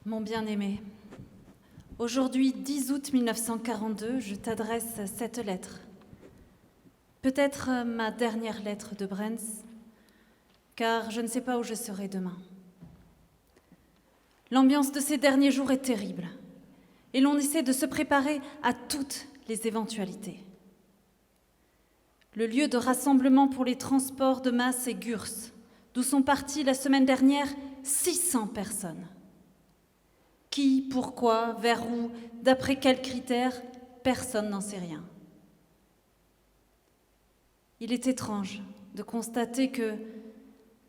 Mon bien-aimé, aujourd'hui 10 août 1942, je t'adresse cette lettre. Peut-être ma dernière lettre de Brenz, car je ne sais pas où je serai demain. L'ambiance de ces derniers jours est terrible, et l'on essaie de se préparer à toutes les éventualités. Le lieu de rassemblement pour les transports de masse est Gurs, d'où sont parties la semaine dernière 600 personnes. Qui, pourquoi, vers où, d'après quels critères, personne n'en sait rien. Il est étrange de constater que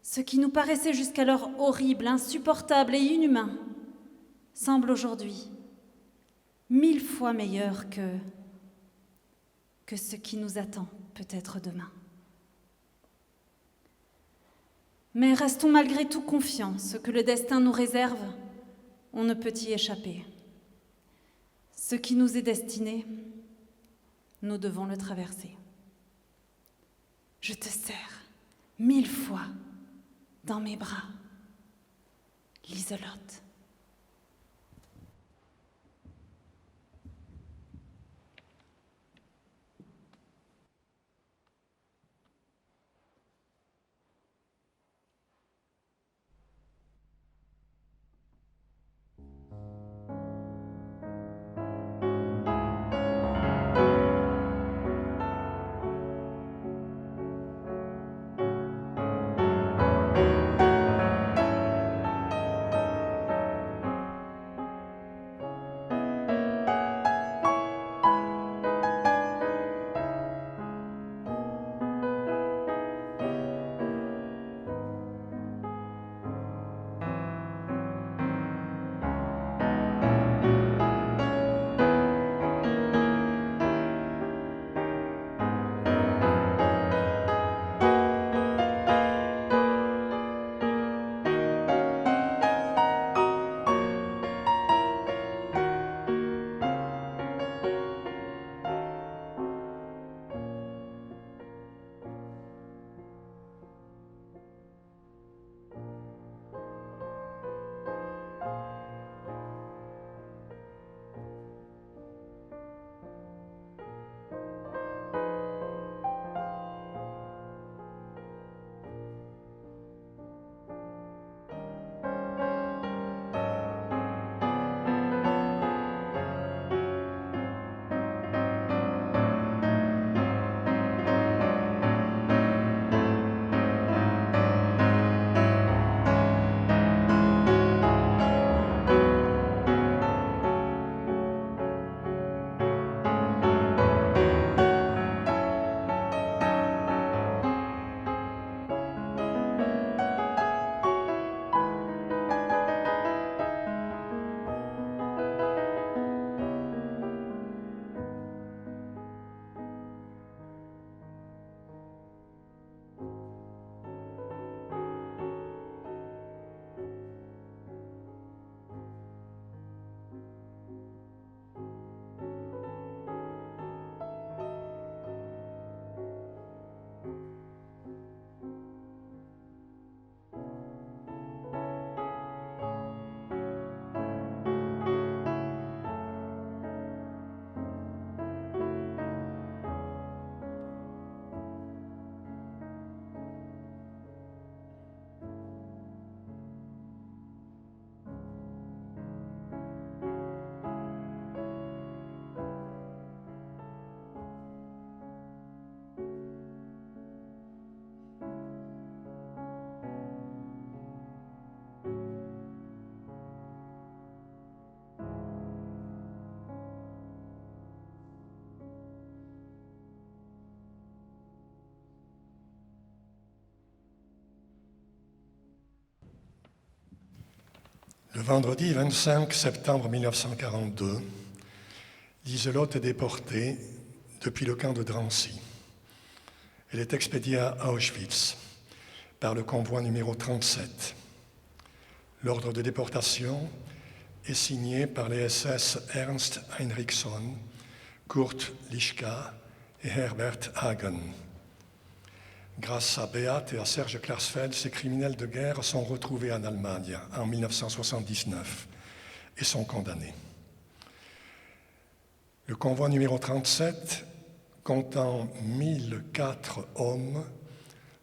ce qui nous paraissait jusqu'alors horrible, insupportable et inhumain semble aujourd'hui 1000 fois meilleur que ce qui nous attend peut-être demain. Mais restons malgré tout confiants, ce que le destin nous réserve, on ne peut y échapper. Ce qui nous est destiné, nous devons le traverser. Je te serre 1000 fois dans mes bras, Liselotte. Le vendredi 25 septembre 1942, Liselotte est déportée depuis le camp de Drancy. Elle est expédiée à Auschwitz par le convoi numéro 37. L'ordre de déportation est signé par les SS Ernst Heinrichsson, Kurt Lischka et Herbert Hagen. Grâce à Beat et à Serge Klarsfeld, ces criminels de guerre sont retrouvés en Allemagne en 1979 et sont condamnés. Le convoi numéro 37, comptant 1004 hommes,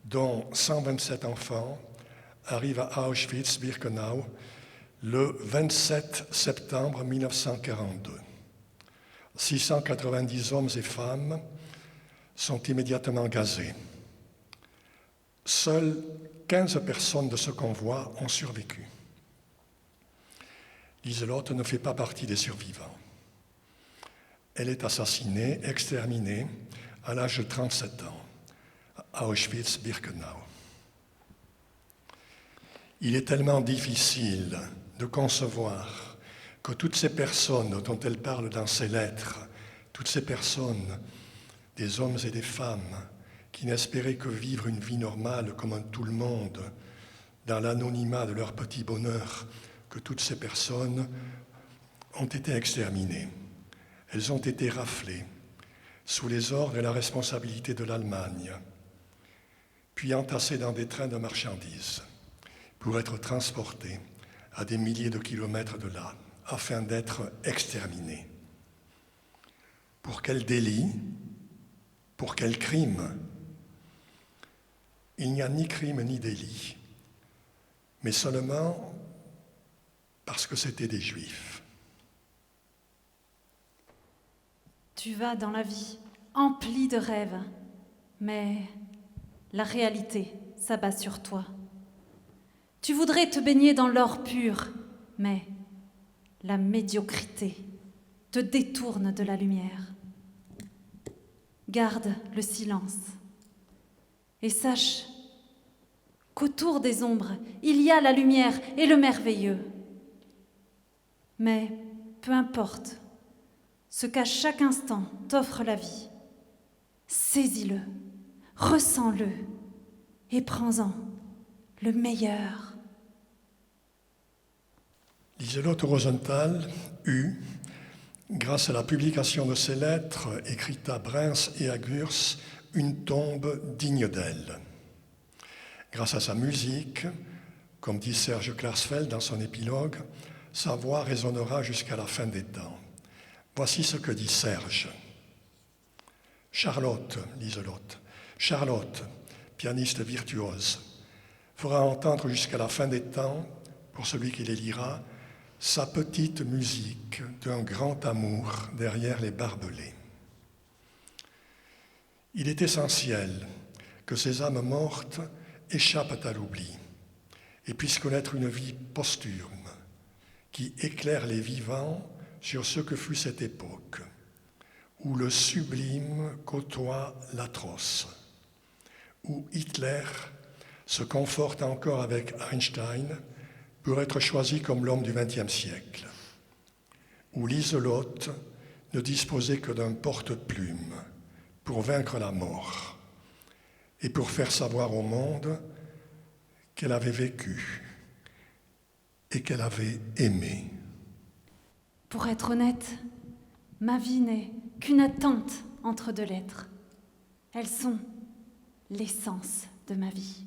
dont 127 enfants, arrive à Auschwitz-Birkenau le 27 septembre 1942. 690 hommes et femmes sont immédiatement gazés. Seules 15 personnes de ce convoi ont survécu. Lieselotte ne fait pas partie des survivants. Elle est assassinée, exterminée, à l'âge de 37 ans, à Auschwitz-Birkenau. Il est tellement difficile de concevoir que toutes ces personnes dont elle parle dans ses lettres, toutes ces personnes, des hommes et des femmes, qui n'espéraient que vivre une vie normale comme tout le monde, dans l'anonymat de leur petit bonheur, que toutes ces personnes ont été exterminées. Elles ont été raflées sous les ordres et la responsabilité de l'Allemagne, puis entassées dans des trains de marchandises pour être transportées à des milliers de kilomètres de là, afin d'être exterminées. Pour quel délit? Pour quel crime? Il n'y a ni crime ni délit, mais seulement parce que c'était des Juifs. Tu vas dans la vie empli de rêves, mais la réalité s'abat sur toi. Tu voudrais te baigner dans l'or pur, mais la médiocrité te détourne de la lumière. Garde le silence et sache qu'autour des ombres, il y a la lumière et le merveilleux. Mais peu importe ce qu'à chaque instant t'offre la vie, saisis-le, ressens-le et prends-en le meilleur. Lieselotte Rosenthal eut, grâce à la publication de ses lettres écrites à Reims et à Gurs, une tombe digne d'elle. Grâce à sa musique, comme dit Serge Klarsfeld dans son épilogue, sa voix résonnera jusqu'à la fin des temps. Voici ce que dit Serge. Charlotte, Lieselotte, Charlotte, pianiste virtuose, fera entendre jusqu'à la fin des temps, pour celui qui les lira, sa petite musique d'un grand amour derrière les barbelés. Il est essentiel que ces âmes mortes échappent à l'oubli et puissent connaître une vie posthume qui éclaire les vivants sur ce que fut cette époque où le sublime côtoie l'atroce, où Hitler se conforte encore avec Einstein pour être choisi comme l'homme du XXe siècle, où Lieselotte ne disposait que d'un porte-plume pour vaincre la mort et pour faire savoir au monde qu'elle avait vécu et qu'elle avait aimé. Pour être honnête, ma vie n'est qu'une attente entre deux lettres. Elles sont l'essence de ma vie.